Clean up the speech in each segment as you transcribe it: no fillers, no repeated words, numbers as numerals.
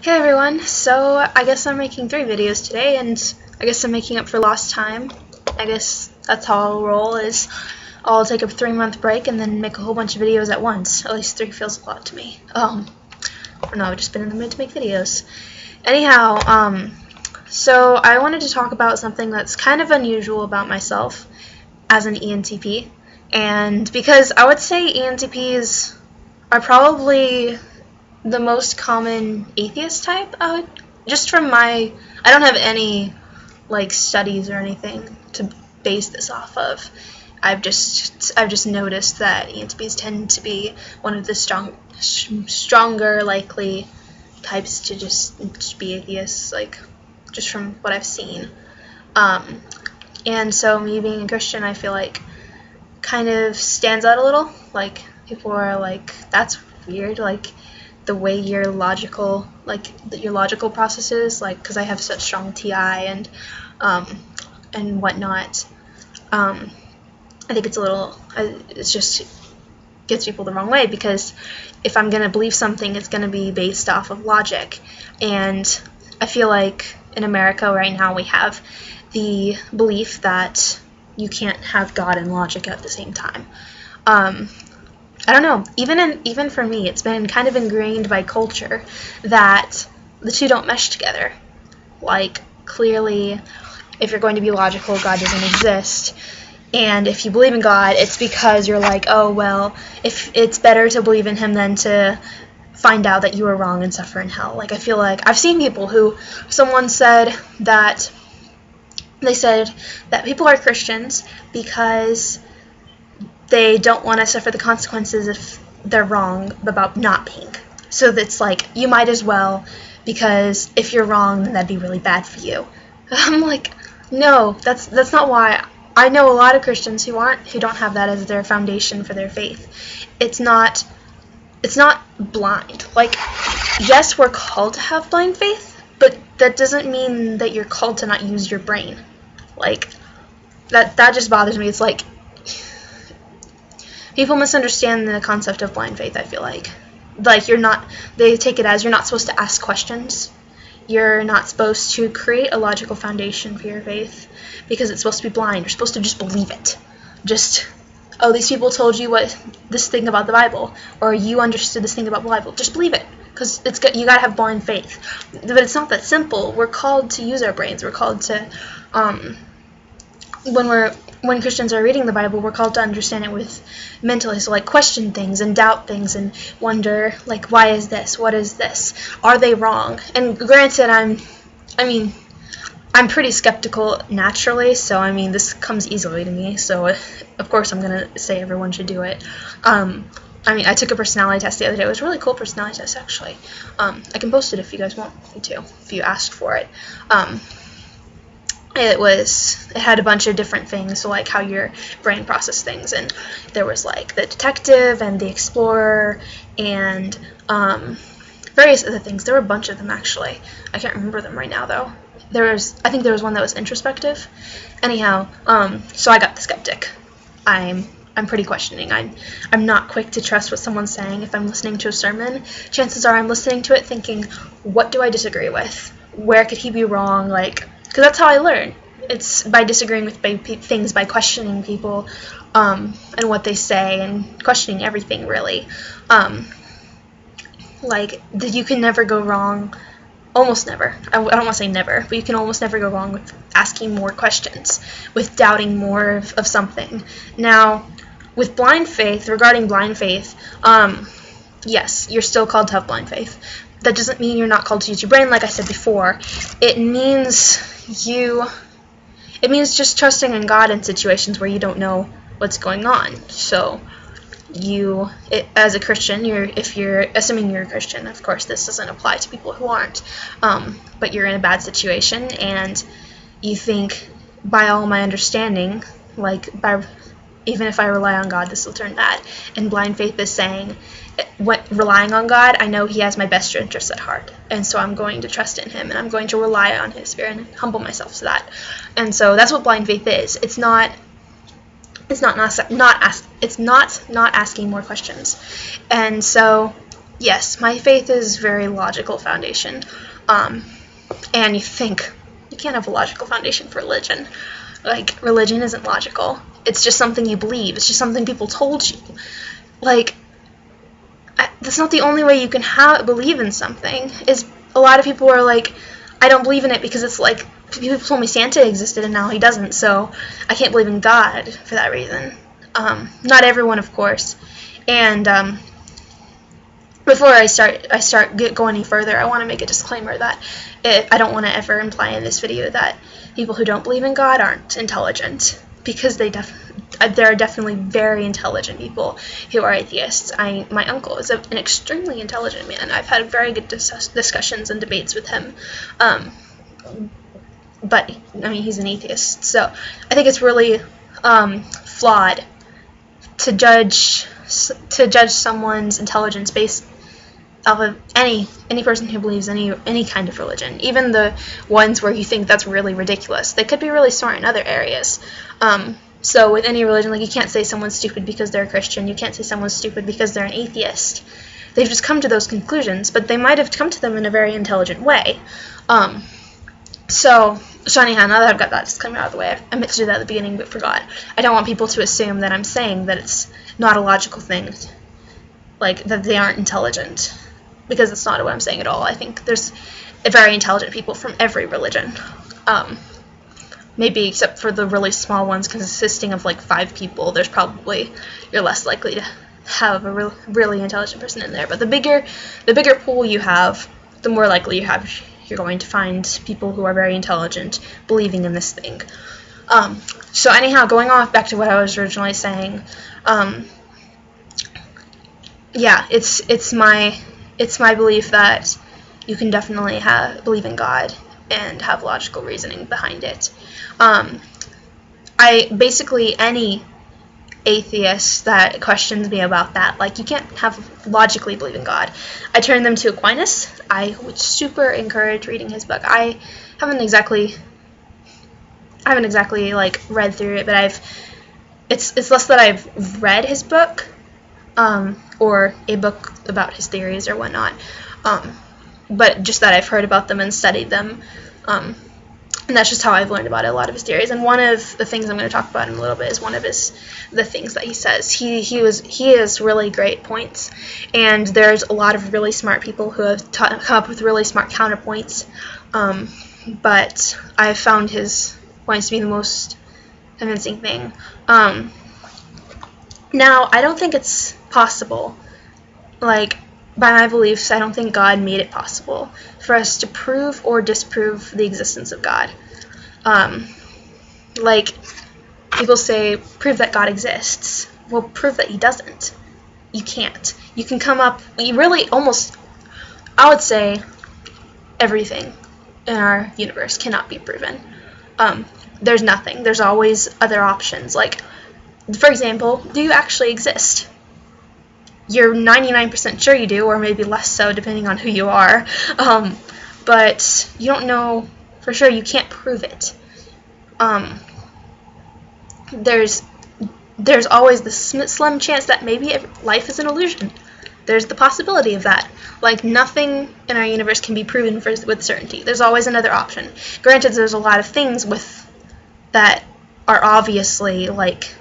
Hey everyone, so I guess I'm making 3 videos today, and I guess I'm making up for lost time. I guess that's how I'll roll, is I'll take a 3-month break and then make a whole bunch of videos at once. At least 3 feels a lot to me. I don't know, I've just been in the mood to make videos. Anyhow, so I wanted to talk about something that's kind of unusual about myself as an ENTP, and because I would say ENTPs are probably the most common atheist type, just from I don't have any studies or anything to base this off of. I've just noticed that ENTPs tend to be one of the stronger likely types to just be atheists, just from what I've seen. And so me being a Christian, I feel like kind of stands out a little. People are like, that's weird, the way your logical processes, because I have such strong TI and whatnot. I think it's a little, it's just gets people the wrong way, because if I'm gonna believe something, it's gonna be based off of logic, and I feel like in America right now we have the belief that you can't have God and logic at the same time. I don't know, even for me, it's been kind of ingrained by culture that the two don't mesh together. Clearly, if you're going to be logical, God doesn't exist. And if you believe in God, it's because you're like, oh, well, if it's better to believe in him than to find out that you were wrong and suffer in hell. I feel like I've seen people who, someone said that, they said that people are Christians because they don't want to suffer the consequences if they're wrong about not being. So that's you might as well, because if you're wrong, then that'd be really bad for you. I'm like, no, that's not why. I know a lot of Christians who don't have that as their foundation for their faith. It's not blind. Yes, we're called to have blind faith, but that doesn't mean that you're called to not use your brain. That just bothers me. It's people misunderstand the concept of blind faith, I feel like. They take it as you're not supposed to ask questions. You're not supposed to create a logical foundation for your faith, because it's supposed to be blind. You're supposed to just believe it. Oh, these people told you this thing about the Bible, or you understood this thing about the Bible. Just believe it, because you gotta have blind faith. But it's not that simple. We're called to use our brains. We're called to, when Christians are reading the Bible, we're called to understand it with mentally, so question things and doubt things and wonder, why is this? What is this? Are they wrong? And granted, I'm pretty skeptical naturally, so this comes easily to me, so of course I'm gonna say everyone should do it. I took a personality test the other day. It was a really cool personality test, actually. I can post it if you guys want me to, if you ask for it. It had a bunch of different things, so how your brain processes things, and there was the detective and the explorer and various other things. There were a bunch of them, actually. I can't remember them right now, though. I think there was one that was introspective. Anyhow, so I got the skeptic. I'm pretty questioning. I'm not quick to trust what someone's saying. If I'm listening to a sermon, chances are I'm listening to it thinking, what do I disagree with? Where could he be wrong? Because that's how I learn. It's by disagreeing with things, by questioning people and what they say, and questioning everything, really. You can never go wrong, almost never. I don't want to say never, but you can almost never go wrong with asking more questions, with doubting more of something. Now, with blind faith, regarding blind faith, yes, you're still called to have blind faith. That doesn't mean you're not called to use your brain, like I said before. It means just trusting in God in situations where you don't know what's going on. So, as a Christian, assuming you're a Christian, of course this doesn't apply to people who aren't, but you're in a bad situation, and you think, by all my understanding, even if I rely on God, this will turn bad. And blind faith is saying, relying on God, I know he has my best interests at heart, and so I'm going to trust in him, and I'm going to rely on his spirit and humble myself to that. And so that's what blind faith is. It's not asking more questions. And so yes, my faith is very logical foundation. And you think, you can't have a logical foundation for religion. Like, religion isn't logical. It's just something you believe. It's just something people told you. Like, that's not the only way you can believe in something. Is a lot of people are like, I don't believe in it because it's like, people told me Santa existed and now he doesn't, so I can't believe in God for that reason. Not everyone, of course. And before I start going any further, I want to make a disclaimer that I don't want to ever imply in this video that people who don't believe in God aren't intelligent, because there are definitely very intelligent people who are atheists. My uncle is an extremely intelligent man. I've had very good discussions and debates with him. But I mean, he's an atheist, so I think it's really flawed to judge someone's intelligence based off of any person who believes any kind of religion, even the ones where you think that's really ridiculous. They could be really smart in other areas. So with any religion, like, you can't say someone's stupid because they're a Christian. You can't say someone's stupid because they're an atheist. They've just come to those conclusions, but they might have come to them in a very intelligent way. So anyhow, now that I've got that disclaimer out of the way, I meant to do that at the beginning but forgot. I don't want people to assume that I'm saying that it's not a logical thing, like that they aren't intelligent, because that's not what I'm saying at all. I think there's very intelligent people from every religion. Maybe except for the really small ones, consisting of like 5 people, you're less likely to have a really intelligent person in there. But the bigger pool you have, the more likely you're going to find people who are very intelligent believing in this thing. So anyhow, going off back to what I was originally saying, yeah, it's my belief that you can definitely believe in God and have logical reasoning behind it. Basically any atheist that questions me about that, like, you can't logically believe in God, I turn them to Aquinas. I would super encourage reading his book. I haven't exactly like read through it, but it's less that I've read his book, or a book about his theories or whatnot, but just that I've heard about them and studied them, and that's just how I've learned about a lot of his theories. And one of the things I'm going to talk about in a little bit is one of the things that he says. He has really great points, and there's a lot of really smart people who have come up with really smart counterpoints, but I've found his points to be the most convincing thing. Now, I don't think it's possible, like, by my beliefs, I don't think God made it possible for us to prove or disprove the existence of God. Like, people say, prove that God exists. Well, prove that he doesn't. You can't. You can come up, I would say, everything in our universe cannot be proven. There's nothing. There's always other options. Like, for example, do you actually exist? You're 99% sure you do, or maybe less so, depending on who you are. But you don't know for sure. You can't prove it. There's always the slim chance that maybe life is an illusion. There's the possibility of that. Like, nothing in our universe can be proven with certainty. There's always another option. Granted, there's a lot of things that are obviously, like,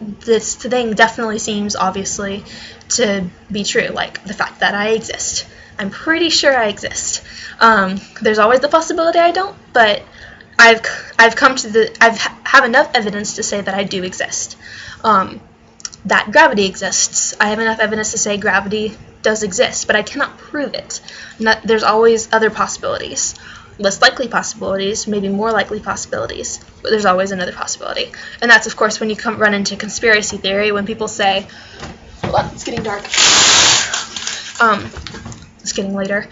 this thing definitely seems obviously to be true, like the fact that I exist. I'm pretty sure I exist. There's always the possibility I don't, but I have enough evidence to say that I do exist. That gravity exists. I have enough evidence to say gravity does exist, but I cannot prove it. There's always other possibilities. Less likely possibilities, maybe more likely possibilities, but there's always another possibility. And that's, of course, when you run into conspiracy theory, when people say, hold on, it's getting dark. It's getting later.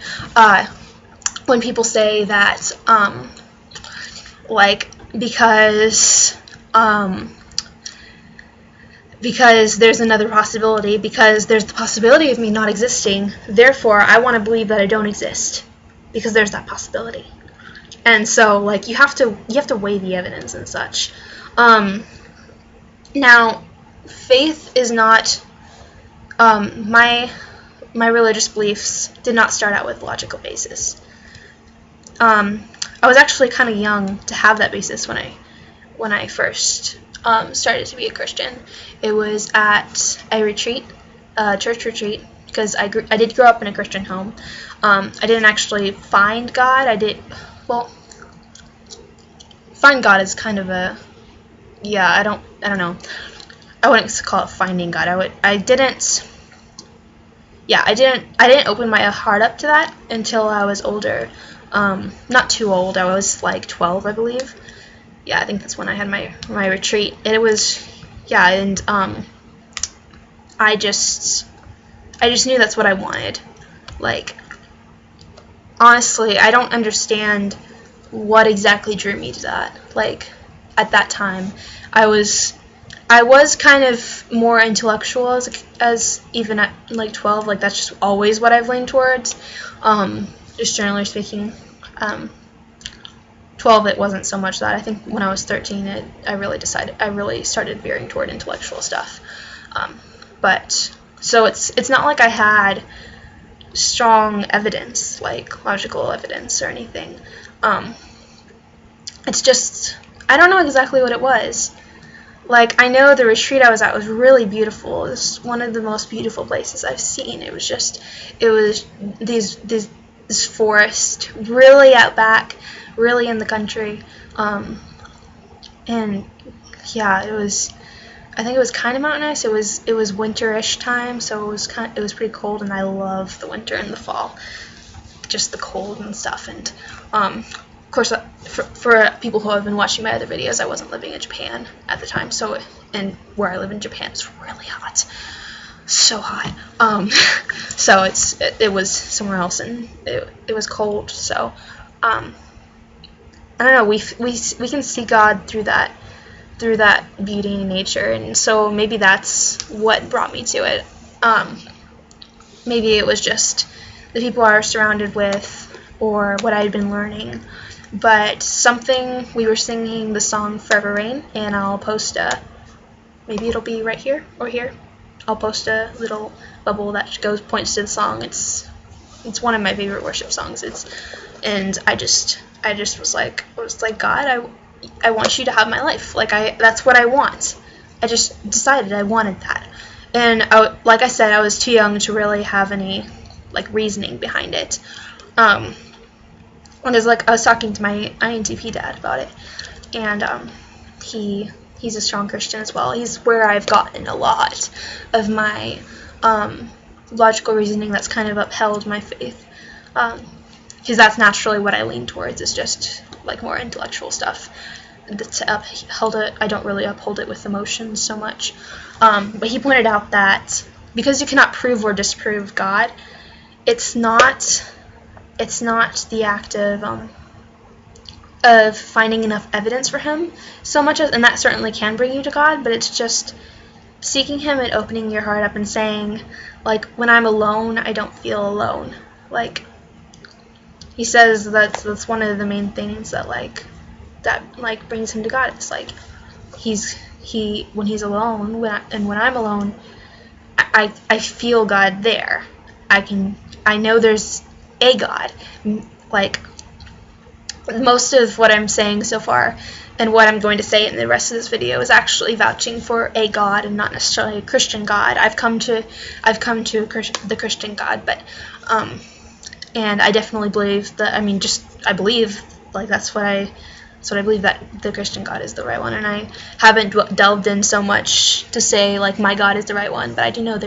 When people say that, like, because there's another possibility, because there's the possibility of me not existing, therefore I want to believe that I don't exist, because there's that possibility. And so, like, you have to weigh the evidence and such. Now, faith is not my my religious beliefs did not start out with logical basis. I was actually kind of young to have that basis when I first started to be a Christian. It was at a retreat, a church retreat, because I did grow up in a Christian home. I didn't actually find God. Find God is kind of a, I don't know. I wouldn't call it finding God. I didn't open my heart up to that until I was older. Not too old. I was like 12, I believe. Yeah, I think that's when I had my retreat. And it was, and I just knew that's what I wanted. Like, honestly, I don't understand what exactly drew me to that. Like, at that time, I was kind of more intellectual as even at like 12. Like, that's just always what I've leaned towards. Just generally speaking. 12, it wasn't so much that. I think when I was 13, I really started veering toward intellectual stuff. But so it's not like I had strong evidence, like logical evidence or anything. It's just, I don't know exactly what it was. Like, I know the retreat I was at was really beautiful. It was one of the most beautiful places I've seen. It was this forest, really out back, really in the country, and yeah, I think it was kind of mountainous. It was winterish time, so it was pretty cold, and I love the winter and the fall, just the cold and stuff. And of course, for people who have been watching my other videos, I wasn't living in Japan at the time, and where I live in Japan is really hot. So hot. So it was somewhere else, and it was cold. So I don't know. We can see God through that beauty in nature, and so maybe that's what brought me to it. Maybe it was just the people I was surrounded with, or what I had been learning. But we were singing the song "Forever Rain," and I'll post maybe it'll be right here or here. I'll post a little bubble that points to the song. It's one of my favorite worship songs. And I just was like God, I want you to have my life. Like, that's what I want. I just decided I wanted that. And like I said, I was too young to really have any like reasoning behind it. Because like I was talking to my ENTP dad about it, and he's a strong Christian as well. He's where I've gotten a lot of my logical reasoning that's kind of upheld my faith. Because that's naturally what I lean towards, is just like more intellectual stuff. I don't really uphold it with emotions so much. But he pointed out that because you cannot prove or disprove God, it's not the act of finding enough evidence for him so much as, and that certainly can bring you to God, but it's just seeking him and opening your heart up and saying, like, when I'm alone, I don't feel alone. Like, he says that's one of the main things that brings him to God. It's like when he's alone, when I'm alone, I feel God there. I know there's a God. Like, most of what I'm saying so far and what I'm going to say in the rest of this video is actually vouching for a God and not necessarily a Christian God. I've come to the Christian God, but and I definitely believe that. I believe, like, that's what I believe, that the Christian God is the right one, and I haven't delved in so much to say like my God is the right one, but I do know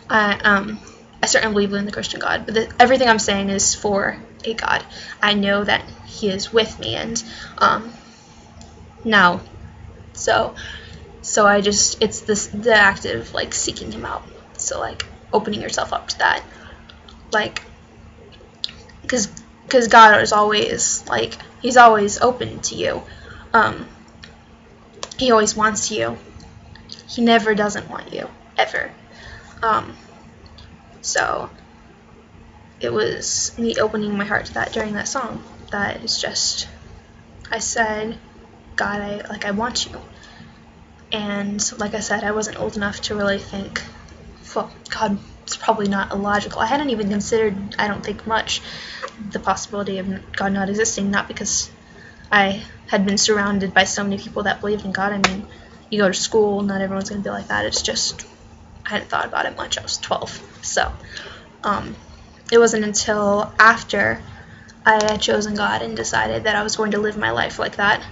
I certainly believe in the Christian God, but everything I'm saying is for a God. I know that he is with me, and now, so it's the act of like seeking him out. So like opening yourself up to that, like, because God is always like, he's always open to you. He always wants you. He never doesn't want you, ever. So it was me opening my heart to that during that song. That is just, I said, God, I want you. And like I said, I wasn't old enough to really think, well, God, it's probably not illogical. I hadn't even considered, I don't think much, the possibility of God not existing, not because I had been surrounded by so many people that believed in God. I mean, you go to school, not everyone's going to be like that. It's just, I hadn't thought about it much. I was 12. So, it wasn't until after I had chosen God and decided that I was going to live my life like that,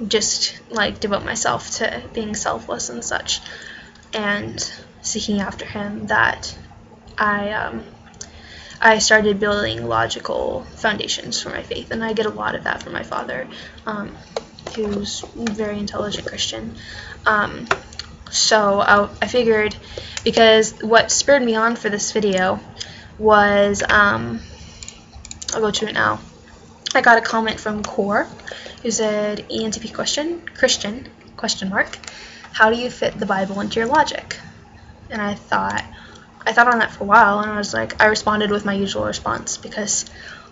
just like devote myself to being selfless and such, and seeking after Him, that I started building logical foundations for my faith. And I get a lot of that from my father, who's a very intelligent Christian. So I figured, because what spurred me on for this video was, I'll go to it now. I got a comment from Core, who said, ENTP Christian, question mark, how do you fit the Bible into your logic? And I thought on that for a while, and I was like, I responded with my usual response, because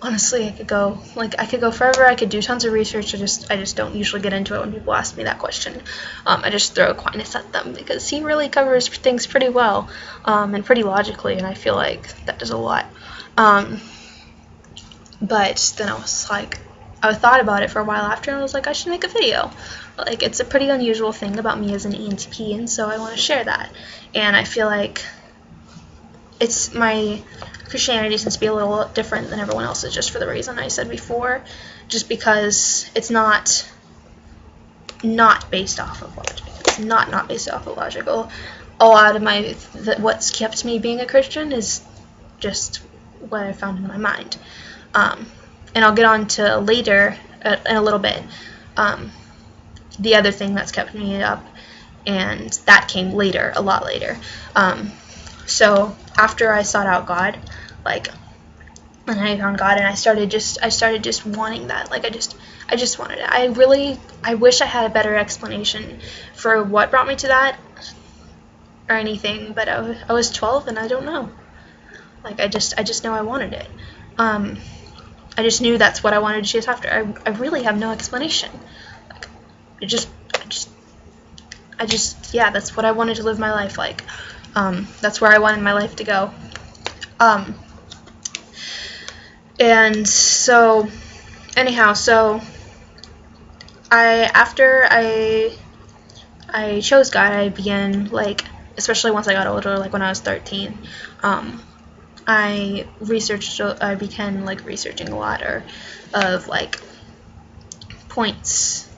honestly, I could go forever. I could do tons of research. I just don't usually get into it when people ask me that question. I just throw Aquinas at them, because he really covers things pretty well, and pretty logically, and I feel like that does a lot. But then I thought about it for a while after, and I was like, I should make a video. Like, it's a pretty unusual thing about me as an ENTP, and so I want to share that. And I feel like my Christianity seems to be a little different than everyone else's, just for the reason I said before, just because it's not based off of logic. It's not based off of logical. A lot of what's kept me being a Christian is just what I found in my mind. And I'll get on to later, in a little bit, the other thing that's kept me up, and that came later, a lot later. So after I sought out God, and I found God, and I started just wanting that. Like, I just wanted it. I wish I had a better explanation for what brought me to that or anything, but I was 12 and I don't know. Like, I just know I wanted it. I just knew that's what I wanted to chase after. I really have no explanation. Like, yeah, that's what I wanted to live my life like. That's where I wanted my life to go. And so, anyhow, after I chose God, I began, especially once I got older, when I was 13, I began researching a lot of points,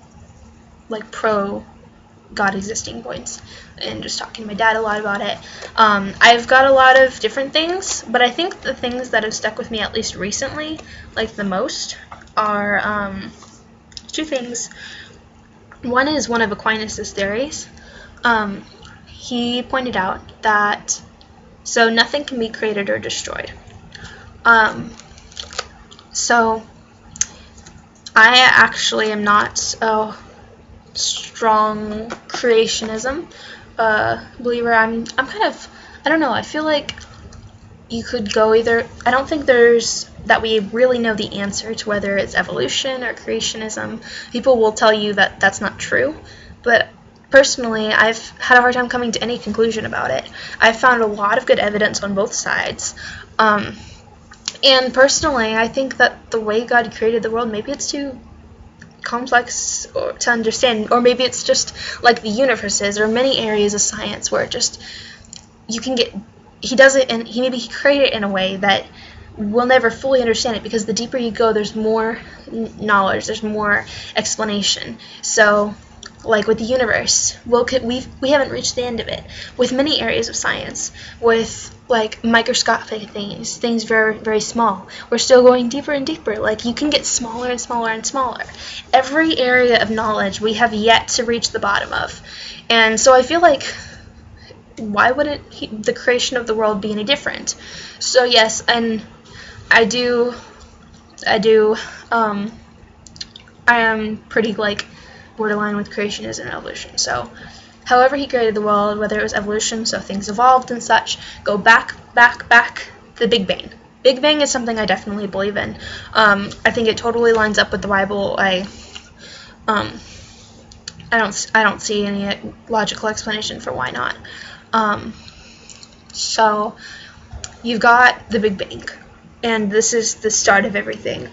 pro God existing points, and just talking to my dad a lot about it. I've got a lot of different things, but I think the things that have stuck with me, at least recently, the most, are two things. One is one of Aquinas' theories. He pointed out that nothing can be created or destroyed. So I actually am not a strong creationism believer. I'm kind of, I don't know, I feel like you could go either. I don't think that we really know the answer to whether it's evolution or creationism. People will tell you that that's not true, but personally, I've had a hard time coming to any conclusion about it. I've found a lot of good evidence on both sides. And personally, I think that the way God created the world, maybe it's too complex to understand, or maybe it's just like the universe is, or many areas of science where he does it, and he created it in a way that we'll never fully understand it, because the deeper you go, there's more knowledge, there's more explanation. So, with the universe, we haven't reached the end of it. With many areas of science, with microscopic things very, very small, we're still going deeper and deeper. You can get smaller and smaller and smaller. Every area of knowledge we have yet to reach the bottom of. And so I feel like, why wouldn't the creation of the world be any different? So yes, and I am pretty borderline with creationism and evolution. So however he created the world, whether it was evolution, so things evolved and such, go back, the Big Bang. Big Bang is something I definitely believe in. I think it totally lines up with the Bible. I don't see any logical explanation for why not. So you've got the Big Bang, and this is the start of everything.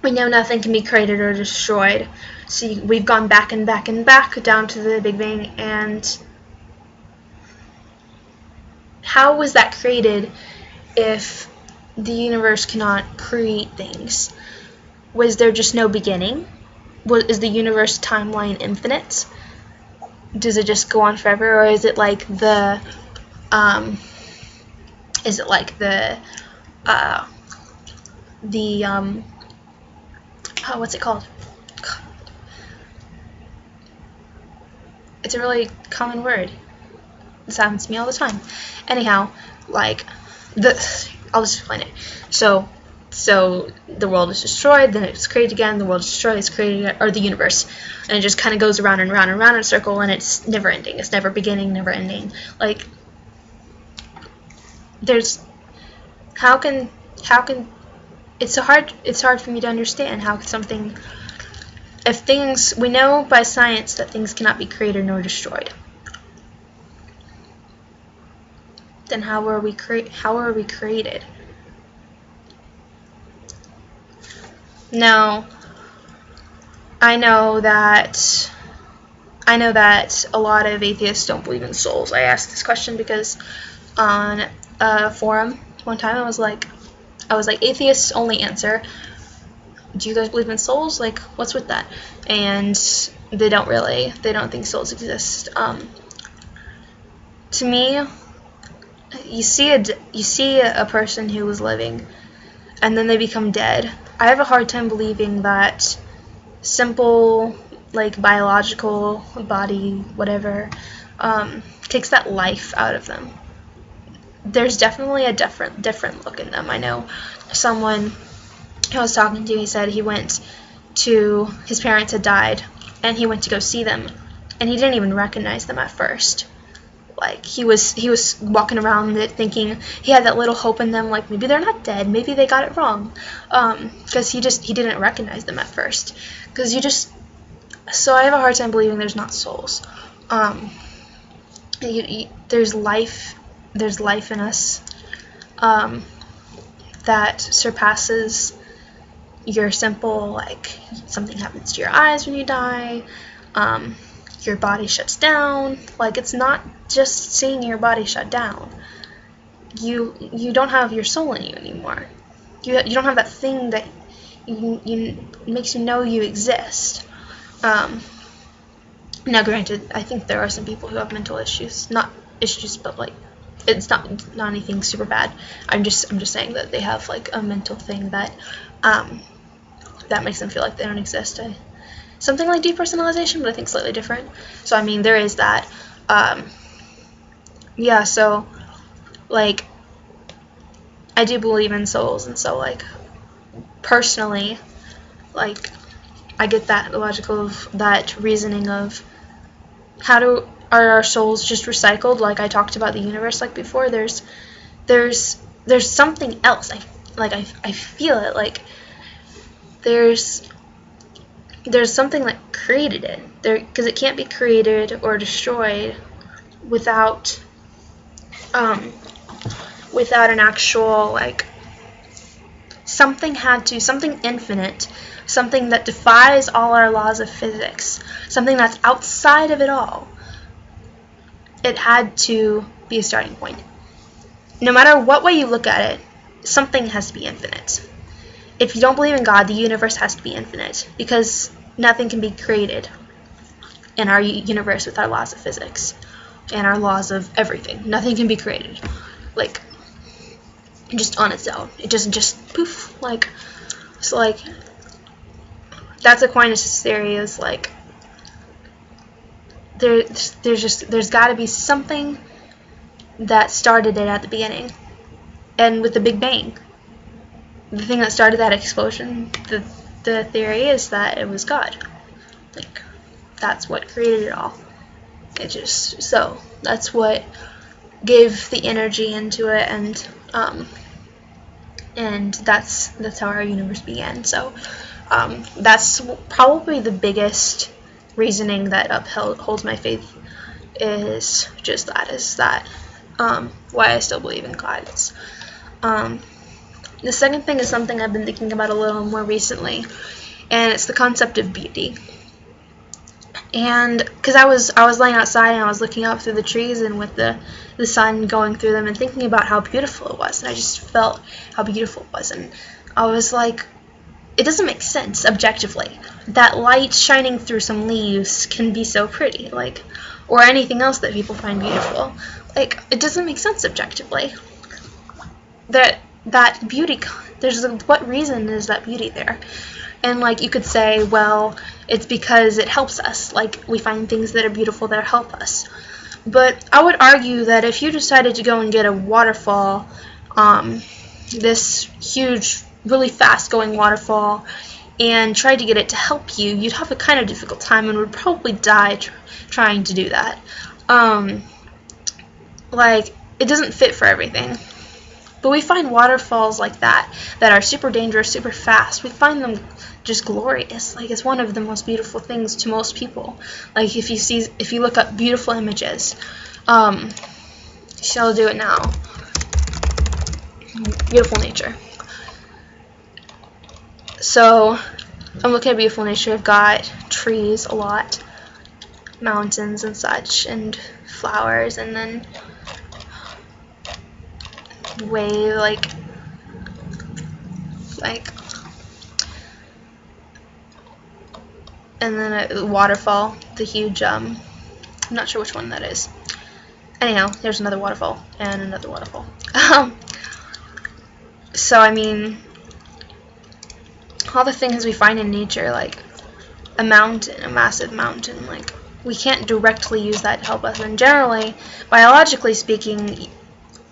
We know nothing can be created or destroyed, so we've gone back and back and back down to the Big Bang. And how was that created if the universe cannot create things? Was there just no beginning? Is the universe timeline infinite? Does it just go on forever, or is it like the what's it called? It's a really common word. This happens to me all the time. Anyhow, like I'll just explain it. So the world is destroyed, then it's created again, the world is destroyed, it's created again, or the universe. And it just kind of goes around and round and round in a circle, and it's never ending. It's never beginning, never ending. Like, how can it's hard for me to understand how something, if things, we know by science that things cannot be created nor destroyed. Then how are we created? Now, I know that a lot of atheists don't believe in souls. I asked this question because on a forum one time I was like, atheists only answer, do you guys believe in souls? Like, what's with that? And they don't think souls exist. To me, you see a person who was living and then they become dead. I have a hard time believing that simple, like, biological body, whatever, takes that life out of them. There's definitely a different look in them. I know someone I was talking to, he said his parents had died, and he went to go see them, and he didn't even recognize them at first. Like, he was walking around thinking, he had that little hope in them, like, maybe they're not dead, maybe they got it wrong, because he didn't recognize them at first, so I have a hard time believing there's not souls. There's life in us that surpasses your simple, like, something happens to your eyes when you die, your body shuts down. Like, it's not just seeing your body shut down. You don't have your soul in you anymore. You don't have that thing that makes you know you exist. Now, granted, I think there are some people who have mental issues, not issues, but like, it's not anything super bad. I'm just saying that they have, like, a mental thing that makes them feel like they don't exist. Something like depersonalization, but I think slightly different. So, I mean, there is that. Yeah, so, like, I do believe in souls, and so, like, personally, like, I get that logical, that reasoning of are our souls just recycled, like I talked about the universe, like, before. There's something else. I feel it, like, there's something that created it there, because it can't be created or destroyed without an actual, like, something infinite, something that defies all our laws of physics, something that's outside of it all. It had to be a starting point. No matter what way you look at it, something has to be infinite. If you don't believe in God, the universe has to be infinite, because nothing can be created in our universe with our laws of physics and our laws of everything. Nothing can be created, like, just on its own. It doesn't just poof, like, so, like, that's Aquinas' theory, is like, there's got to be something that started it at the beginning. And with the Big Bang, the thing that started that explosion, the theory is that it was God. Like, that's what created it all. So that's what gave the energy into it, and that's how our universe began. So that's probably the biggest reasoning that holds my faith is just that, why I still believe in God. The second thing is something I've been thinking about a little more recently, and it's the concept of beauty. And because I was laying outside and I was looking up through the trees and with the sun going through them and thinking about how beautiful it was, and I just felt how beautiful it was, and I was like, it doesn't make sense objectively that light shining through some leaves can be so pretty, like, or anything else that people find beautiful. Like, it doesn't make sense objectively. That beauty, what reason is that beauty there? And like, you could say, well, it's because it helps us. Like, we find things that are beautiful that help us. But I would argue that if you decided to go and get a waterfall, this huge, really fast-going waterfall, and tried to get it to help you, you'd have a kind of difficult time and would probably die trying to do that. Like, it doesn't fit for everything. But we find waterfalls like that are super dangerous, super fast. We find them just glorious. Like, it's one of the most beautiful things to most people. Like, if you look up beautiful images, shall do it now. Beautiful nature. So, I'm looking at beautiful nature. I've got trees a lot, mountains and such, and flowers, and then wave, like and then a waterfall, the huge, I'm not sure which one that is. Anyhow, there's another waterfall, and another waterfall. So, I mean, all the things we find in nature, like a mountain, a massive mountain, like, we can't directly use that to help us. And generally, biologically speaking,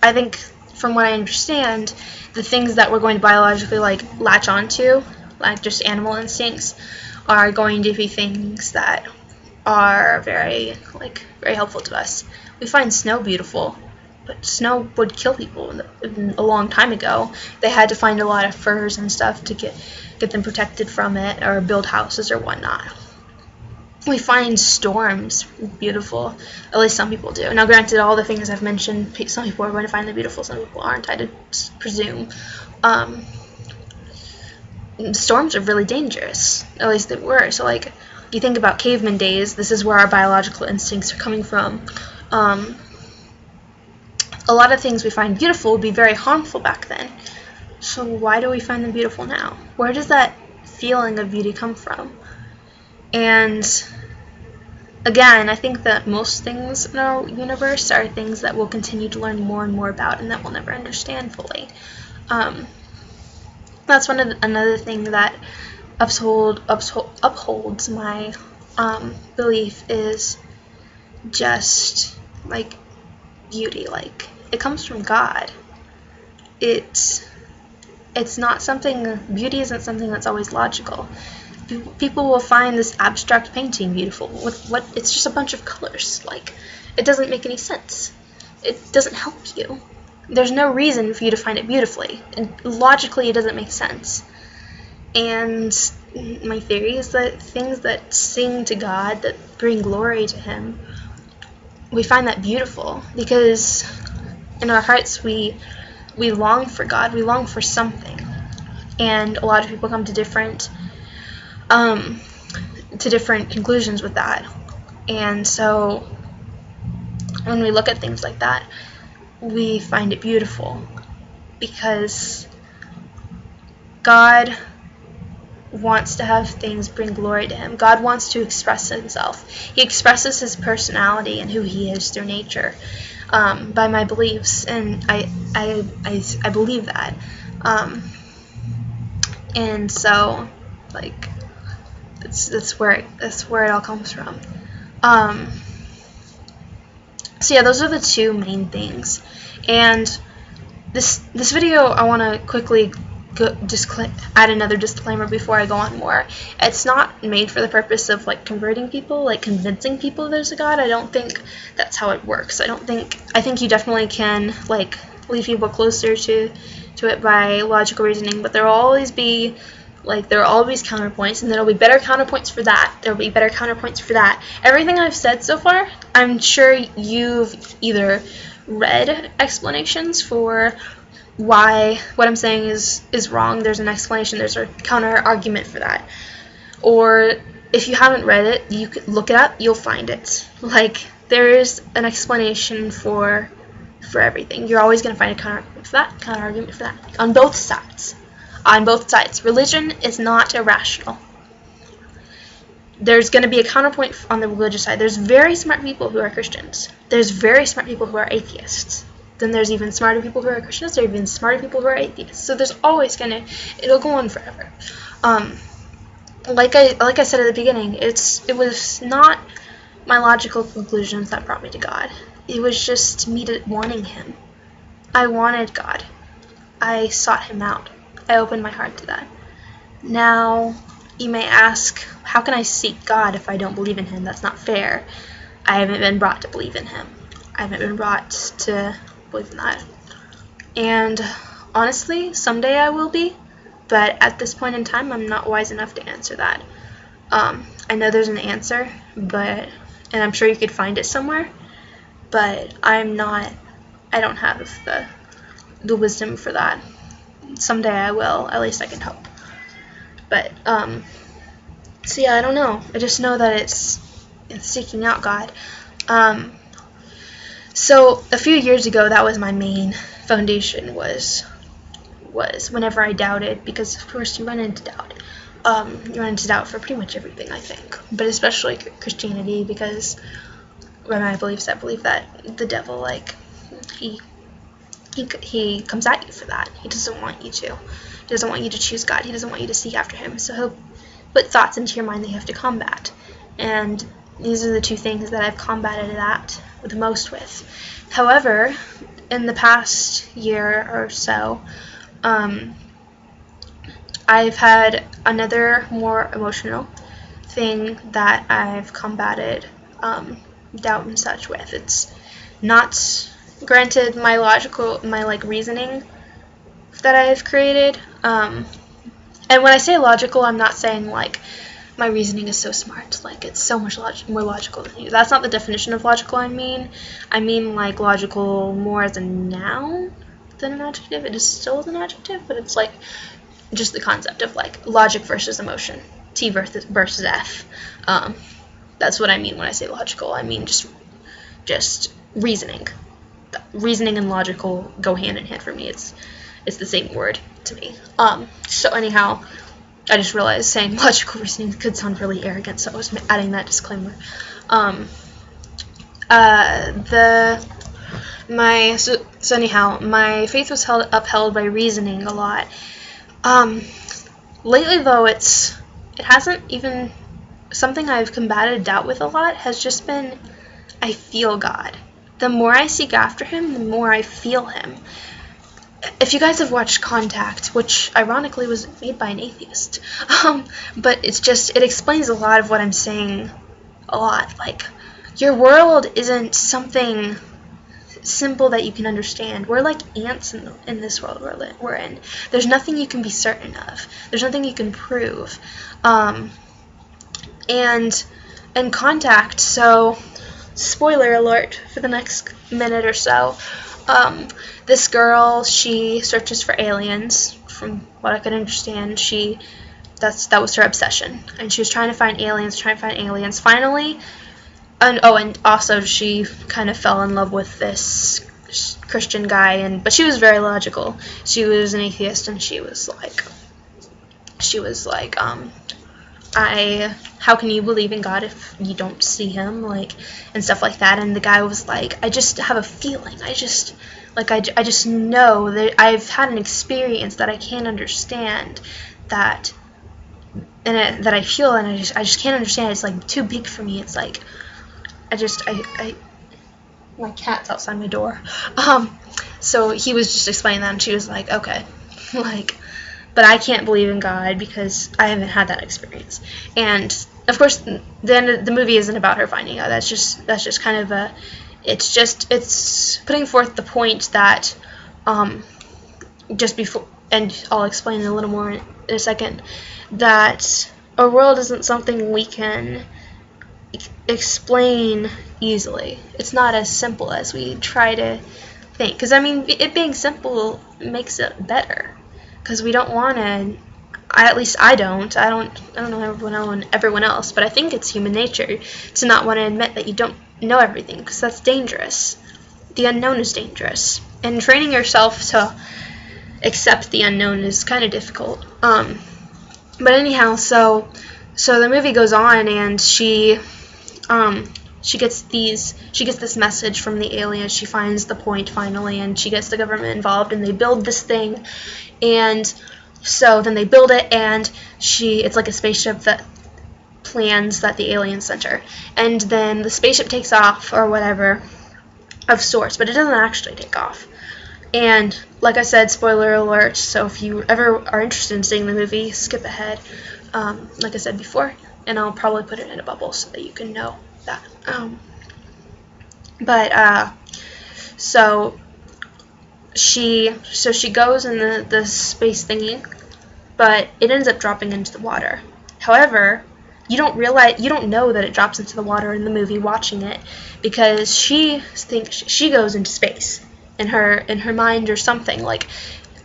I think, from what I understand, the things that we're going to biologically, like, latch onto, like just animal instincts, are going to be things that are very helpful to us. We find snow beautiful, but snow would kill people a long time ago. They had to find a lot of furs and stuff to get them protected from it, or build houses or whatnot. We find storms beautiful, at least some people do. Now, granted, all the things I've mentioned, some people are going to find them beautiful, some people aren't, I presume. Storms are really dangerous, at least they were. So, like, you think about caveman days, this is where our biological instincts are coming from. A lot of things we find beautiful would be very harmful back then. So why do we find them beautiful now? Where does that feeling of beauty come from? And again, I think that most things in our universe are things that we'll continue to learn more and more about and that we'll never understand fully. That's another thing that upholds my belief is just, like, beauty. Like, it comes from God. It's not something, beauty isn't something that's always logical. People will find this abstract painting beautiful. It's just a bunch of colors. Like, it doesn't make any sense. It doesn't help you. There's no reason for you to find it beautifully. And logically, it doesn't make sense. And my theory is that things that sing to God, that bring glory to Him, we find that beautiful because in our hearts we long for God. We long for something. And a lot of people come to different conclusions with that. And so when we look at things like that, we find it beautiful because God wants to have things bring glory to Him. God wants to express Himself. He expresses His personality and who He is through nature, by my beliefs, and I believe that. And so, like, that's where it all comes from. So yeah, those are the two main things. And this video, I want to quickly add another disclaimer before I go on more. It's not made for the purpose of, like, converting people, like convincing people there's a God. I don't think that's how it works. I think you definitely can, like, lead people closer to it by logical reasoning, but there will always be Like, there are always counterpoints, and there'll be better counterpoints for that. There'll be better counterpoints for that. Everything I've said so far, I'm sure you've either read explanations for why what I'm saying is wrong. There's an explanation. There's a counter argument for that. Or if you haven't read it, you could look it up. You'll find it. Like, there is an explanation for everything. You're always going to find a counter argument for that on both sides. On both sides. Religion is not irrational. There's going to be a counterpoint on the religious side. There's very smart people who are Christians. There's very smart people who are atheists. Then there's even smarter people who are Christians. There's even smarter people who are atheists. So there's always it'll go on forever. Like I said at the beginning, it was not my logical conclusions that brought me to God. It was just me wanting Him. I wanted God. I sought Him out. I opened my heart to that. Now, you may ask, how can I seek God if I don't believe in Him? That's not fair. I haven't been brought to believe in Him. I haven't been brought to believe in that. And honestly, someday I will be, but at this point in time, I'm not wise enough to answer that. I know there's an answer, and I'm sure you could find it somewhere, but I don't have the wisdom for that. Someday I will, at least I can hope. But, so yeah, I don't know. I just know that it's seeking out God. So a few years ago, that was my main foundation, was whenever I doubted, because of course you run into doubt. You run into doubt for pretty much everything, I think, but especially Christianity, because my beliefs that believe that the devil, like, he comes at you for that. He doesn't want you to. He doesn't want you to choose God. He doesn't want you to seek after Him. So he'll put thoughts into your mind that you have to combat. And these are the two things that I've combated that the most with. However, in the past year or so, I've had another more emotional thing that I've combated doubt and such with. It's not granted my reasoning that I've created. And when I say logical, I'm not saying like my reasoning is so smart, like it's so much more logical than you. That's not the definition of logical. I mean like logical more as a noun than an adjective. It is still an adjective, but it's like just the concept of like logic versus emotion, T versus F. That's what I mean when I say logical. I mean just reasoning. Reasoning and logical go hand in hand for me. It's the same word to me. So anyhow, I just realized saying logical reasoning could sound really arrogant, so I was adding that disclaimer. So anyhow, my faith was upheld by reasoning a lot. Lately though, it hasn't even, something I've combated doubt with a lot has just been, I feel God. The more I seek after Him, the more I feel Him. If you guys have watched Contact, which ironically was made by an atheist, but it explains a lot of what I'm saying a lot. Like, your world isn't something simple that you can understand. We're like ants in this world we're in. There's nothing you can be certain of. There's nothing you can prove. And Contact, so spoiler alert for the next minute or so, this girl, she searches for aliens. From what I could understand, that was her obsession, and she was trying to find aliens, finally. And also she kind of fell in love with this Christian guy, but she was very logical. She was an atheist, and she was like, how can you believe in God if you don't see Him, like, and stuff like that. And the guy was like, I just have a feeling. I just know that I've had an experience that I can't understand, that I feel, and I just can't understand. It's like too big for me. It's like my cat's outside my door. So he was just explaining that, and she was like, okay, like, but I can't believe in God because I haven't had that experience. And of course, the movie isn't about her finding out. That's just kind of it's putting forth the point that just before, and I'll explain a little more in a second, that our world isn't something we can explain easily. It's not as simple as we try to think. Because, I mean, it being simple makes it better. Because we don't want to, at least I don't know everyone else, but I think it's human nature to not want to admit that you don't know everything, because that's dangerous. The unknown is dangerous. And training yourself to accept the unknown is kind of difficult. But anyhow, so the movie goes on, and she gets this message from the aliens. She finds the point finally, and she gets the government involved, and they build this thing. And so then they build it, and it's like a spaceship that plans that the aliens sent her. And then the spaceship takes off, or whatever, of sorts, but it doesn't actually take off. And like I said, spoiler alert, so if you ever are interested in seeing the movie, skip ahead, like I said before, and I'll probably put it in a bubble so that you can know that. So she goes in the space thingy, but it ends up dropping into the water. However, you don't know that it drops into the water in the movie watching it, because she thinks she goes into space in her mind or something. Like,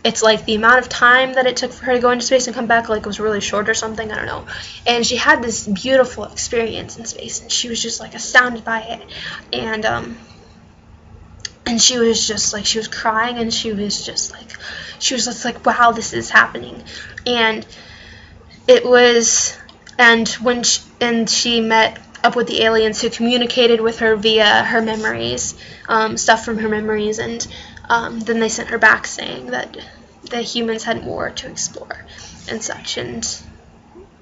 it's like the amount of time that it took for her to go into space and come back, like, was really short or something, I don't know. And she had this beautiful experience in space, and she was just like astounded by it. And she was just like, she was crying, and she was just like, wow, this is happening. And it was, and when she met up with the aliens who communicated with her via her memories, stuff from her memories, and then they sent her back saying that the humans had more to explore and such. And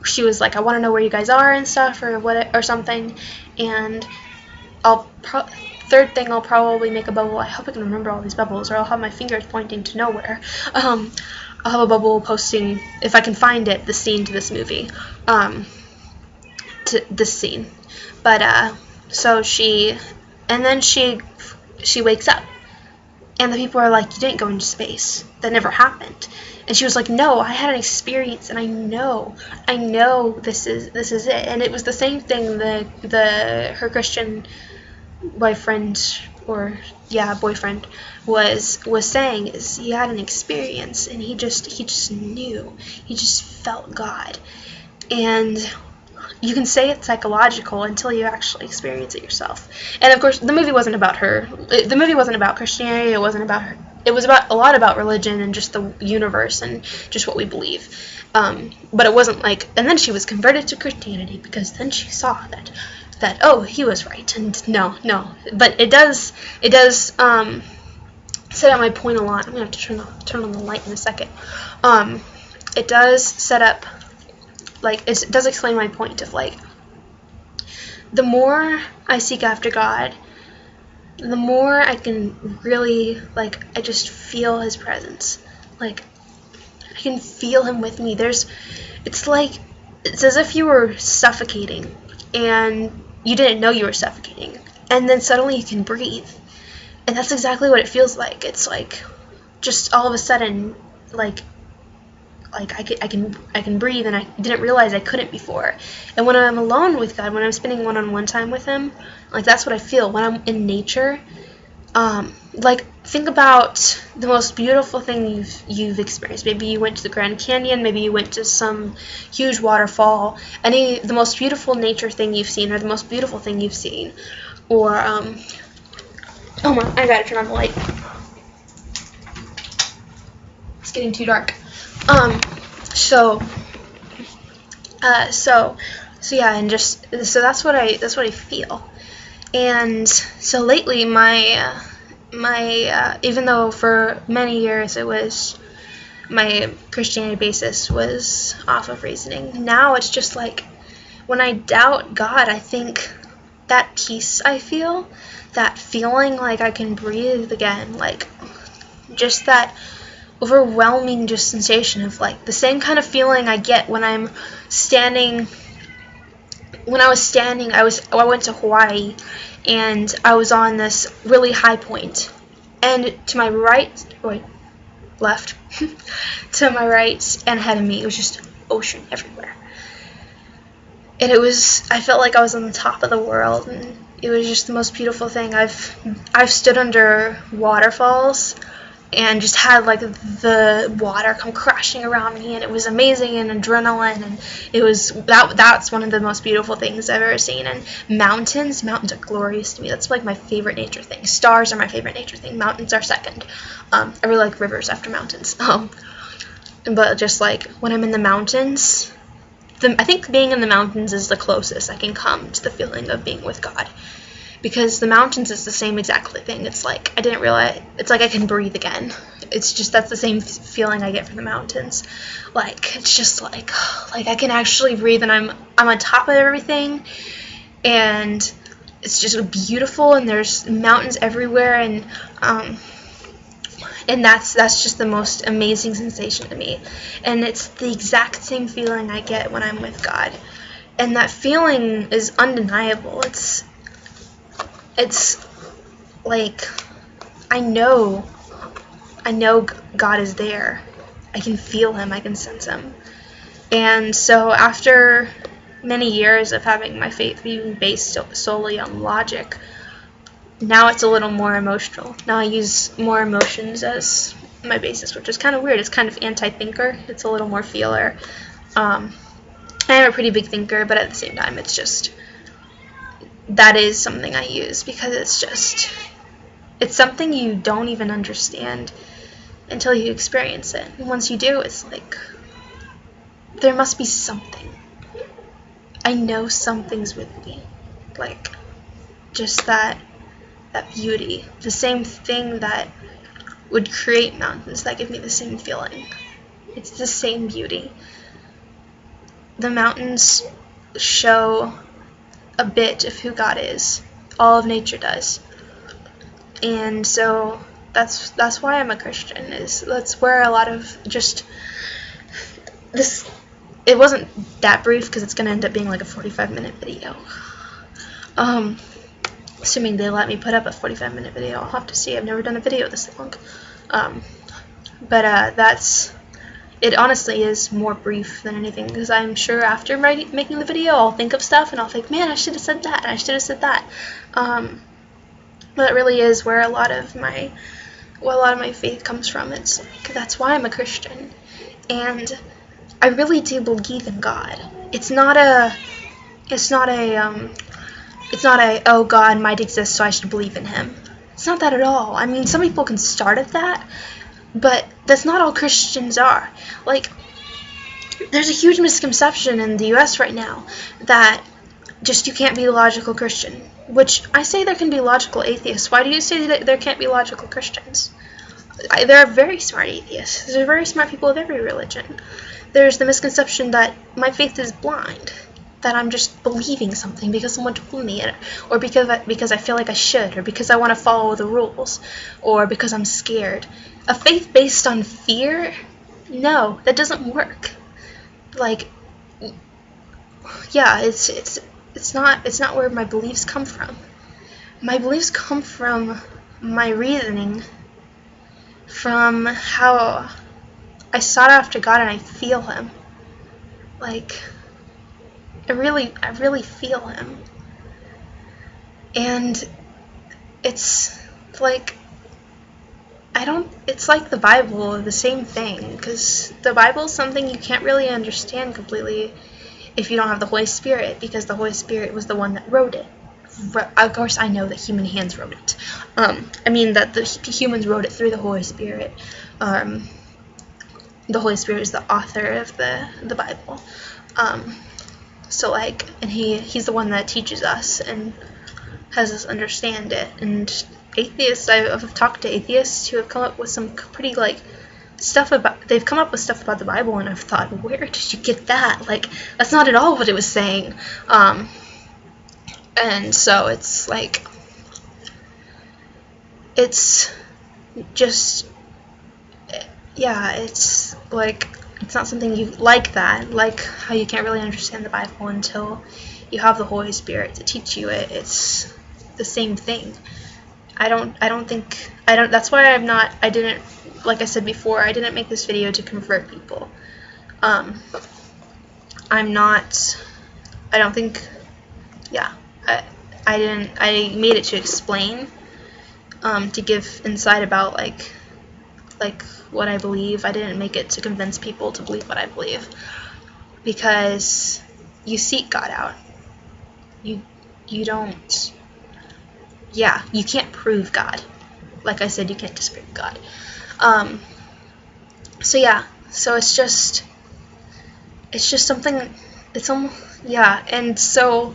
she was like, I want to know where you guys are and stuff, or something. And third thing, I'll probably make a bubble. I hope I can remember all these bubbles, or I'll have my fingers pointing to nowhere. I'll have a bubble posting, if I can find it, the scene to this movie, to this scene. But so she wakes up, and the people are like, you didn't go into space, that never happened. And she was like, no, I had an experience, and I know this is it. And it was the same thing her Christian boyfriend was saying, is he had an experience, and he just knew, he just felt God. And you can say it's psychological until you actually experience it yourself. And of course, the movie wasn't about her. The movie wasn't about Christianity. It wasn't about her. It was about a lot about religion and just the universe and just what we believe. But it wasn't like, and then she was converted to Christianity because then she saw that oh, he was right. And no. But it does set up my point a lot. I'm gonna have to turn on the light in a second. It does set up, like, it does explain my point of, like, the more I seek after God, the more I can really, like, I just feel his presence. Like, I can feel him with me. It's as if you were suffocating, and you didn't know you were suffocating, and then suddenly you can breathe. And that's exactly what it feels like. It's like, just all of a sudden, like I can breathe, and I didn't realize I couldn't before. And when I'm alone with God, when I'm spending one-on-one time with him, like, that's what I feel. When I'm in nature, like, think about the most beautiful thing you've experienced. Maybe you went to the Grand Canyon, maybe you went to some huge waterfall, the most beautiful nature thing you've seen, or the most beautiful thing you've seen. Or, oh my, I gotta turn on the light. It's getting too dark. So yeah, and so that's what I feel. And so lately, my even though for many years it was, my Christianity basis was off of reasoning, now it's just like, when I doubt God, I think that peace I feel, that feeling like I can breathe again, like, just that overwhelming just sensation of, like, the same kind of feeling I get when I'm standing. When I was standing, I went to Hawaii, and I was on this really high point, and to my right, left, to my right, and ahead of me. It was just ocean everywhere. And I felt like I was on the top of the world, and it was just the most beautiful thing. I've stood under waterfalls and just had like the water come crashing around me, and it was amazing, and adrenaline, and it was that's one of the most beautiful things I've ever seen. And mountains are glorious to me. That's like my favorite nature thing. Stars are my favorite nature thing. Mountains are second. I really like rivers after mountains. But just like when I'm in the mountains, I think being in the mountains is the closest I can come to the feeling of being with God. Because the mountains is the same exact thing. It's like I didn't realize. It's like I can breathe again. It's just that's the same feeling I get from the mountains. Like it's just like I can actually breathe, and I'm on top of everything, and it's just beautiful. And there's mountains everywhere, and that's just the most amazing sensation to me. And it's the exact same feeling I get when I'm with God, and that feeling is undeniable. It's like I know God is there. I can feel him. I can sense him. And so after many years of having my faith being based solely on logic, now it's a little more emotional. Now I use more emotions as my basis, which is kind of weird. It's kind of anti-thinker. It's a little more feeler. I am a pretty big thinker, but at the same time, it's just that is something I use because it's something you don't even understand until you experience it. And once you do, it's like there must be something. I know something's with me. Like just that beauty. The same thing that would create mountains that give me the same feeling. It's the same beauty. The mountains show a bit of who God is. All of nature does. And so that's why I'm a Christian. That's where a lot of just this. It wasn't that brief because it's gonna end up being like a 45-minute video. Assuming they let me put up a 45-minute video, I'll have to see. I've never done a video this long. But it honestly is more brief than anything, because I'm sure after making the video I'll think of stuff and I'll think, man, I should have said that, and I should have said that. But it really is where a lot of my faith comes from. It's like, that's why I'm a Christian, and I really do believe in God. It's not a oh, God might exist so I should believe in him. It's not that at all. I mean, some people can start at that, but that's not all Christians are. Like, there's a huge misconception in the US right now that just you can't be a logical Christian, which I say there can be logical atheists. Why do you say that there can't be logical Christians? There are very smart atheists. There are very smart people of every religion. There's the misconception that my faith is blind, that I'm just believing something because someone told me it, or because I feel like I should, or because I want to follow the rules, or because I'm scared. A faith based on fear? No, that doesn't work. Like, yeah, it's not where my beliefs come from. My beliefs come from my reasoning, from how I sought after God and I feel him. Like, I really feel him. And it's like, it's like the Bible, the same thing, because the Bible is something you can't really understand completely if you don't have the Holy Spirit, because the Holy Spirit was the one that wrote it. Of course, I know that human hands wrote it. I mean that the humans wrote it through the Holy Spirit. The Holy Spirit is the author of the Bible. So like, and he's the one that teaches us and has us understand it. And atheists, I've talked to atheists who have come up with some pretty like stuff about. They've come up with stuff about the Bible, and I've thought, where did you get that? Like, that's not at all what it was saying. And so it's like, it's just, yeah, it's like, it's not something you like that, like how you can't really understand the Bible until you have the Holy Spirit to teach you it. It's the same thing. That's why I didn't, like I said before, I didn't make this video to convert people. I'm not, I don't think, yeah, I made it to explain, to give insight about like what I believe. I didn't make it to convince people to believe what I believe, because you seek God out. You don't, yeah, you can't prove God. Like I said, you can't disprove God. So yeah, so it's just something, yeah, and so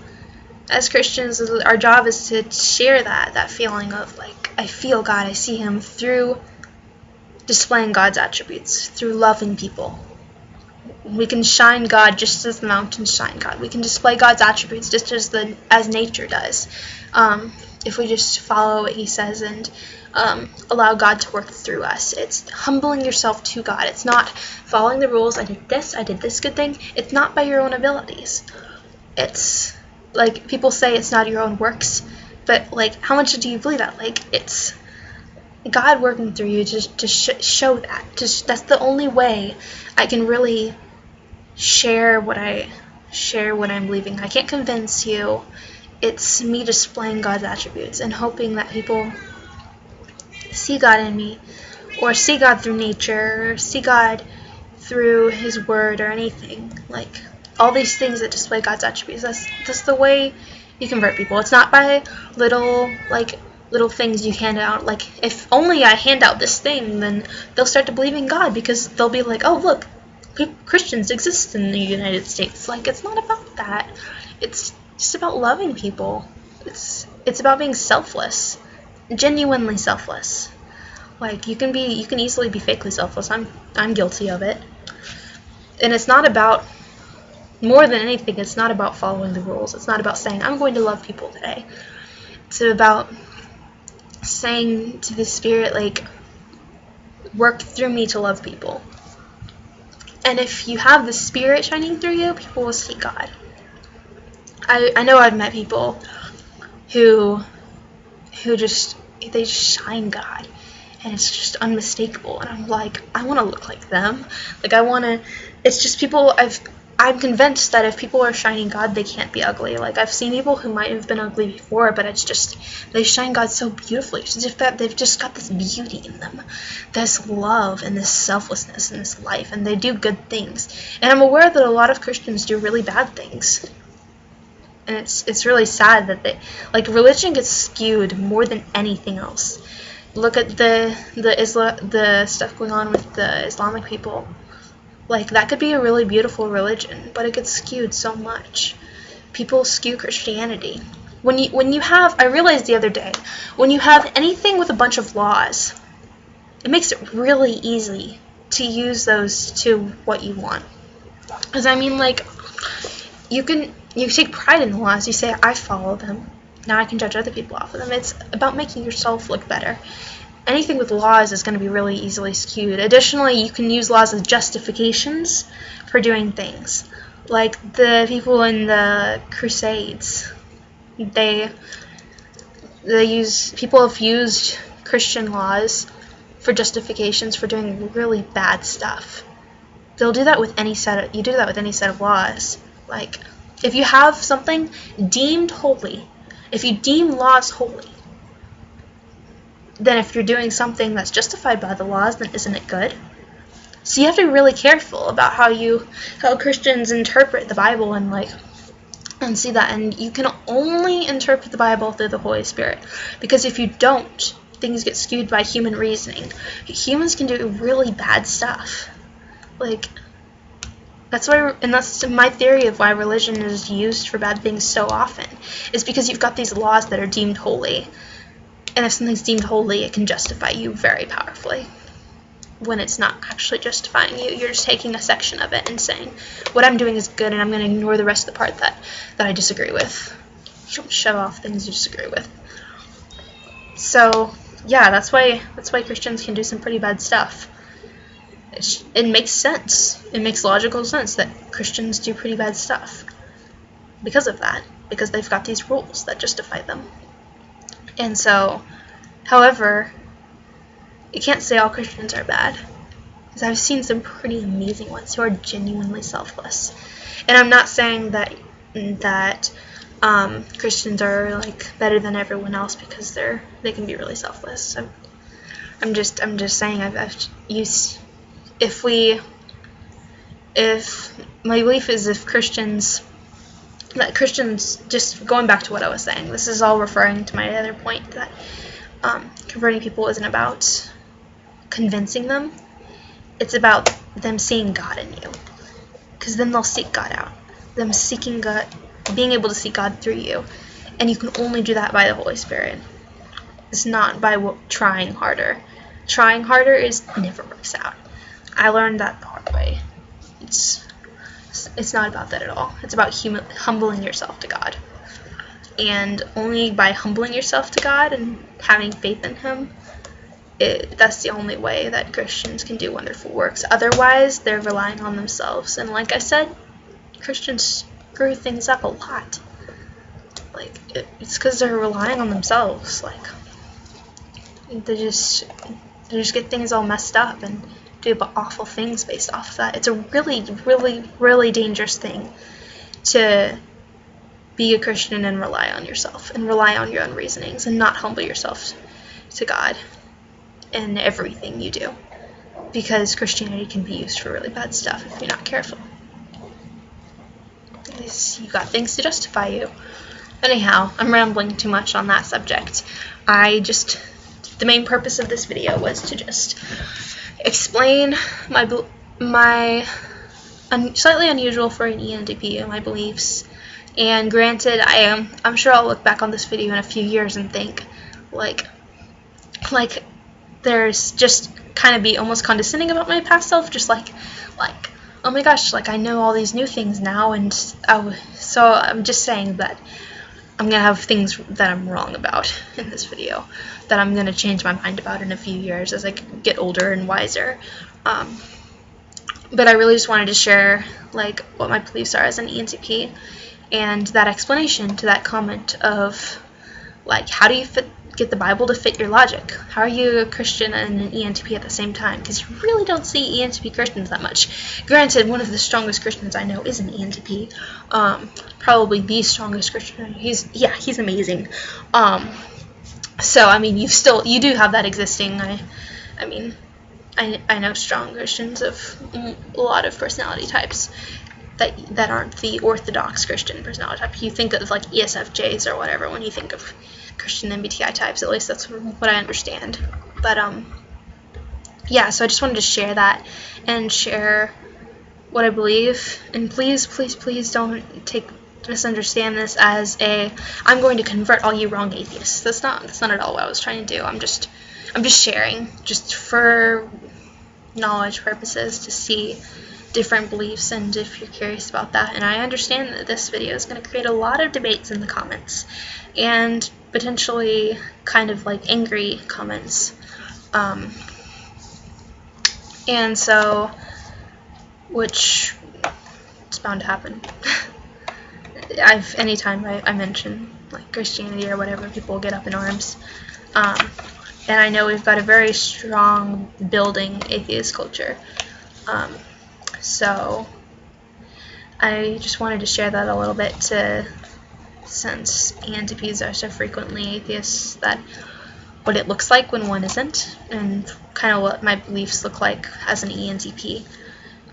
as Christians, our job is to share that feeling of like, I feel God, I see Him, through displaying God's attributes, through loving people. We can shine God just as the mountains shine God. We can display God's attributes just as nature does, if we just follow what He says and allow God to work through us. It's humbling yourself to God. It's not following the rules. I did this good thing. It's not by your own abilities. It's like people say it's not your own works, but like, how much do you believe that? Like, it's God working through you to show that. That's the only way I can really share what I'm believing. I can't convince you. It's me displaying God's attributes and hoping that people see God in me, or see God through nature, or see God through His word, or anything. Like, all these things that display God's attributes. That's the way you convert people. It's not by little things you hand out. Like, if only I hand out this thing, then they'll start to believe in God, because they'll be like, oh, look, Christians exist in the United States. Like, it's not about that. It's just about loving people. It's about being selfless, genuinely selfless. Like, you can easily be fakely selfless. I'm guilty of it. And it's not about, more than anything, it's not about following the rules. It's not about saying, I'm going to love people today. It's about saying to the Spirit, like, work through me to love people. And if you have the Spirit shining through you, people will see God. I know I've met people who just shine God, and it's just unmistakable, and I'm like, I want to look like them. Like, it's just people, I'm convinced that if people are shining God, they can't be ugly. Like, I've seen people who might have been ugly before, but it's just, they shine God so beautifully. It's as if that they've just got this beauty in them, this love and this selflessness in this life, and they do good things. And I'm aware that a lot of Christians do really bad things. And it's really sad that religion gets skewed more than anything else. Look at the stuff going on with the Islamic people. Like, that could be a really beautiful religion, but it gets skewed so much. People skew Christianity. When you have, I realized the other day, when you have anything with a bunch of laws, it makes it really easy to use those to what you want. Because, I mean, like, you take pride in the laws. You say, I follow them. Now I can judge other people off of them. It's about making yourself look better. Anything with laws is going to be really easily skewed. Additionally, you can use laws as justifications for doing things. Like the people in the Crusades. People have used Christian laws for justifications for doing really bad stuff. They'll do that with any set of laws. Like, if you have something deemed holy, if you deem laws holy, then if you're doing something that's justified by the laws, then isn't it good? So you have to be really careful about how Christians interpret the Bible and see that. And you can only interpret the Bible through the Holy Spirit, because if you don't, things get skewed by human reasoning. Humans can do really bad stuff. Like, that's my theory of why religion is used for bad things so often, is because you've got these laws that are deemed holy. And if something's deemed holy, it can justify you very powerfully. When it's not actually justifying you, you're just taking a section of it and saying, what I'm doing is good, and I'm going to ignore the rest of the part that I disagree with. You don't shove off things you disagree with. So, yeah, that's why Christians can do some pretty bad stuff. It makes sense. It makes logical sense that Christians do pretty bad stuff because of that, because they've got these rules that justify them. And so, However, you can't say all Christians are bad, because I've seen some pretty amazing ones who are genuinely selfless. And I'm not saying that Christians are like better than everyone else because they can be really selfless. So I'm just saying if my belief is that Christians, just going back to what I was saying, this is all referring to my other point that converting people isn't about convincing them. It's about them seeing God in you, because then they'll seek God out. Them seeking God, being able to see God through you, and you can only do that by the Holy Spirit. It's not by trying harder. Trying harder never works out. I learned that the hard way. It's not about that at all. It's about humbling yourself to God. And only by humbling yourself to God and having faith in Him, that's the only way that Christians can do wonderful works. Otherwise, they're relying on themselves. And like I said, Christians screw things up a lot. Like, it's because they're relying on themselves. Like, they just get things all messed up and do awful things based off of that. It's a really, really, really dangerous thing to be a Christian and rely on yourself and rely on your own reasonings and not humble yourself to God in everything you do, because Christianity can be used for really bad stuff if you're not careful. You got things to justify you. Anyhow, I'm rambling too much on that subject. The main purpose of this video was to just explain my slightly unusual for an ENTP, my beliefs. And granted, I'm sure I'll look back on this video in a few years and think like there's just kind of be almost condescending about my past self, just like oh my gosh, like I know all these new things now, and so I'm just saying that I'm gonna have things that I'm wrong about in this video that I'm gonna change my mind about in a few years as I get older and wiser. But I really just wanted to share like what my beliefs are as an ENTP, and that explanation to that comment of like, how do you get the Bible to fit your logic? How are you a Christian and an ENTP at the same time? Because you really don't see ENTP Christians that much. Granted, one of the strongest Christians I know is an ENTP. Probably the strongest Christian. He's amazing. So I mean, you do have that existing. I know strong Christians of a lot of personality types that aren't the orthodox Christian personality type. You think of like ESFJs or whatever when you think of Christian MBTI types. At least that's what I understand. But yeah, so I just wanted to share that and share what I believe. And please, please, please don't misunderstand this as I'm going to convert all you wrong atheists. That's not at all what I was trying to do. I'm just sharing, just for knowledge purposes, to see different beliefs, and if you're curious about that. And I understand that this video is going to create a lot of debates in the comments, and potentially kind of like angry comments, and so, which it's bound to happen. Anytime I mention like Christianity or whatever, people will get up in arms. And I know we've got a very strong building atheist culture. So I just wanted to share that a little bit, since ENTPs are so frequently atheists, that what it looks like when one isn't, and kind of what my beliefs look like as an ENTP,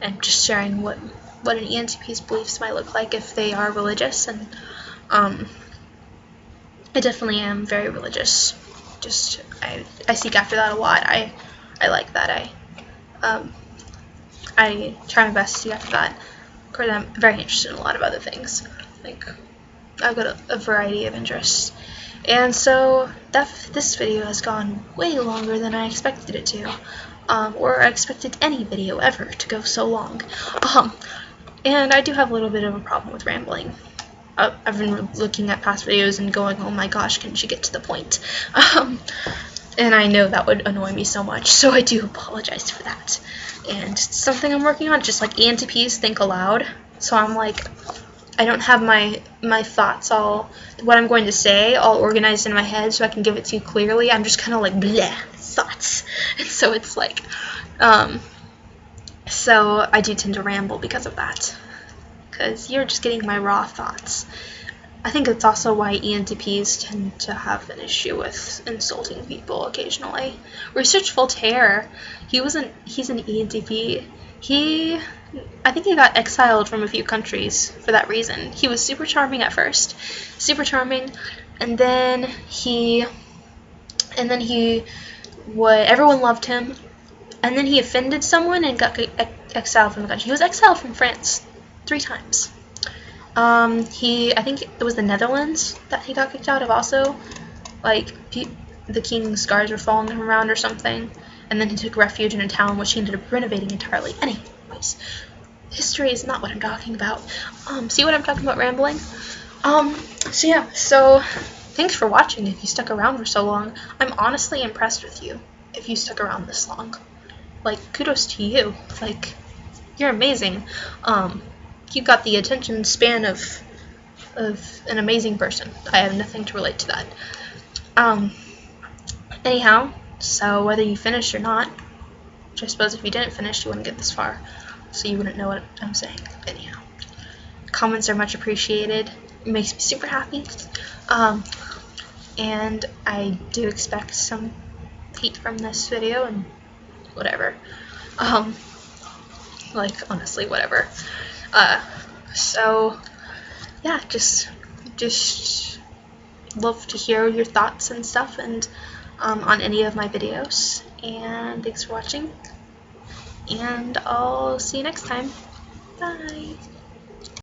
and just sharing what an ENTP's beliefs might look like if they are religious. And I definitely am very religious. Just I seek after that a lot. I like that. I try my best to see after that. Of course, I'm very interested in a lot of other things. Like, I've got a variety of interests. And so, this video has gone way longer than I expected it to. Or I expected any video ever to go so long. And I do have a little bit of a problem with rambling. I've been looking at past videos and going, oh my gosh, can she get to the point? And I know that would annoy me so much, so I do apologize for that. And it's something I'm working on, just like ENTPs think aloud. So I'm like, I don't have my thoughts all, what I'm going to say, all organized in my head so I can give it to you clearly. I'm just kind of like, bleh, thoughts. And so it's like, so I do tend to ramble because of that. Because you're just getting my raw thoughts. I think it's also why ENTPs tend to have an issue with insulting people occasionally. Research Voltaire, he's an ENTP. I think he got exiled from a few countries for that reason. He was super charming at first, everyone loved him, and then he offended someone and got exiled from the country. He was exiled from France 3 times. I think it was the Netherlands that he got kicked out of also. Like, the king's guards were following him around or something, and then he took refuge in a town which he ended up renovating entirely. Anyways, history is not what I'm talking about. See what I'm talking about rambling? So thanks for watching if you stuck around for so long. I'm honestly impressed with you if you stuck around this long. Like, kudos to you. Like, you're amazing. You got the attention span of an amazing person. I have nothing to relate to that. Anyhow, so whether you finished or not, which I suppose if you didn't finish, you wouldn't get this far, so you wouldn't know what I'm saying. Anyhow, comments are much appreciated. It makes me super happy. And I do expect some hate from this video and whatever. Like, honestly, whatever. So yeah, just love to hear your thoughts and stuff, and on any of my videos. And thanks for watching, and I'll see you next time. Bye.